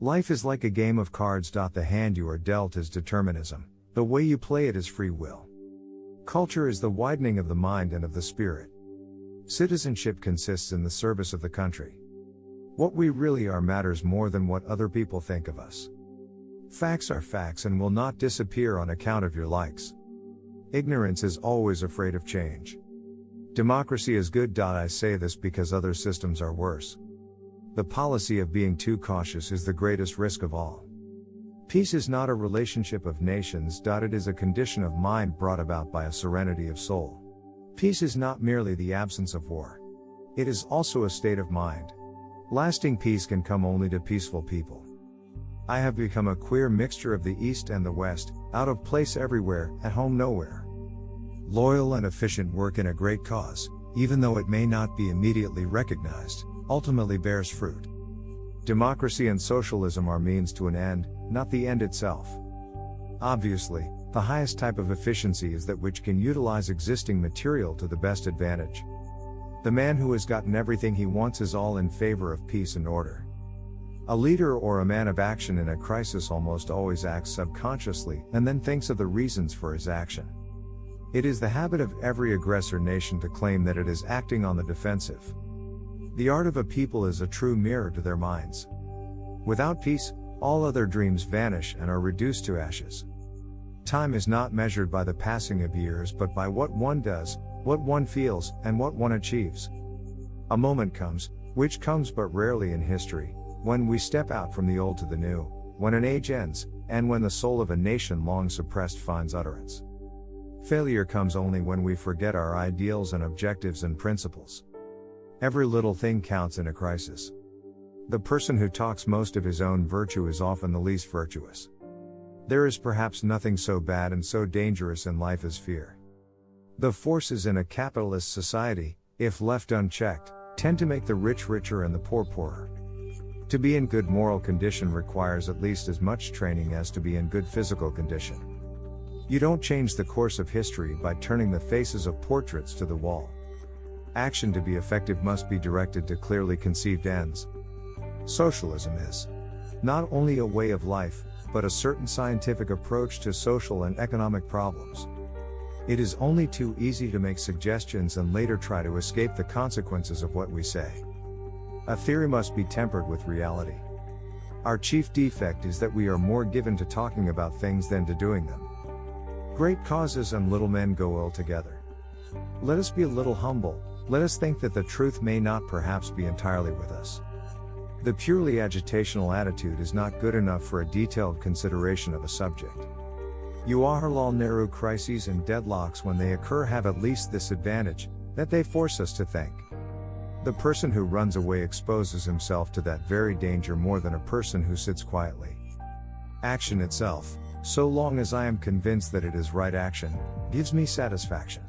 Life is like a game of cards. The hand you are dealt is determinism, the way you play it is free will. Culture is the widening of the mind and of the spirit. Citizenship consists in the service of the country. What we really are matters more than what other people think of us. Facts are facts and will not disappear on account of your likes. Ignorance is always afraid of change. Democracy is good. I say this because other systems are worse. The policy of being too cautious is the greatest risk of all. Peace is not a relationship of nations. It is a condition of mind brought about by a serenity of soul. Peace is not merely the absence of war. It is also a state of mind. Lasting peace can come only to peaceful people. I have become a queer mixture of the East and the West, out of place everywhere, at home nowhere. Loyal and efficient work in a great cause, even though it may not be immediately recognized, ultimately bears fruit. Democracy and socialism are means to an end, not the end itself. Obviously, the highest type of efficiency is that which can utilize existing material to the best advantage. The man who has gotten everything he wants is all in favor of peace and order. A leader or a man of action in a crisis almost always acts subconsciously and then thinks of the reasons for his action. It is the habit of every aggressor nation to claim that it is acting on the defensive. The art of a people is a true mirror to their minds. Without peace, all other dreams vanish and are reduced to ashes. Time is not measured by the passing of years but by what one does, what one feels, and what one achieves. A moment comes, which comes but rarely in history, when we step out from the old to the new, when an age ends, and when the soul of a nation long suppressed finds utterance. Failure comes only when we forget our ideals and objectives and principles. Every little thing counts in a crisis. The person who talks most of his own virtue is often the least virtuous. There is perhaps nothing so bad and so dangerous in life as fear. The forces in a capitalist society, if left unchecked, tend to make the rich richer and the poor poorer. To be in good moral condition requires at least as much training as to be in good physical condition. You don't change the course of history by turning the faces of portraits to the wall. Action to be effective must be directed to clearly conceived ends. Socialism is not only a way of life, but a certain scientific approach to social and economic problems. It is only too easy to make suggestions and later try to escape the consequences of what we say. A theory must be tempered with reality. Our chief defect is that we are more given to talking about things than to doing them. Great causes and little men go ill together. Let us be a little humble, let us think that the truth may not perhaps be entirely with us. The purely agitational attitude is not good enough for a detailed consideration of a subject. Nehru crises and deadlocks when they occur have at least this advantage, that they force us to think. The person who runs away exposes himself to that very danger more than a person who sits quietly. Action itself, so long as I am convinced that it is right action, gives me satisfaction.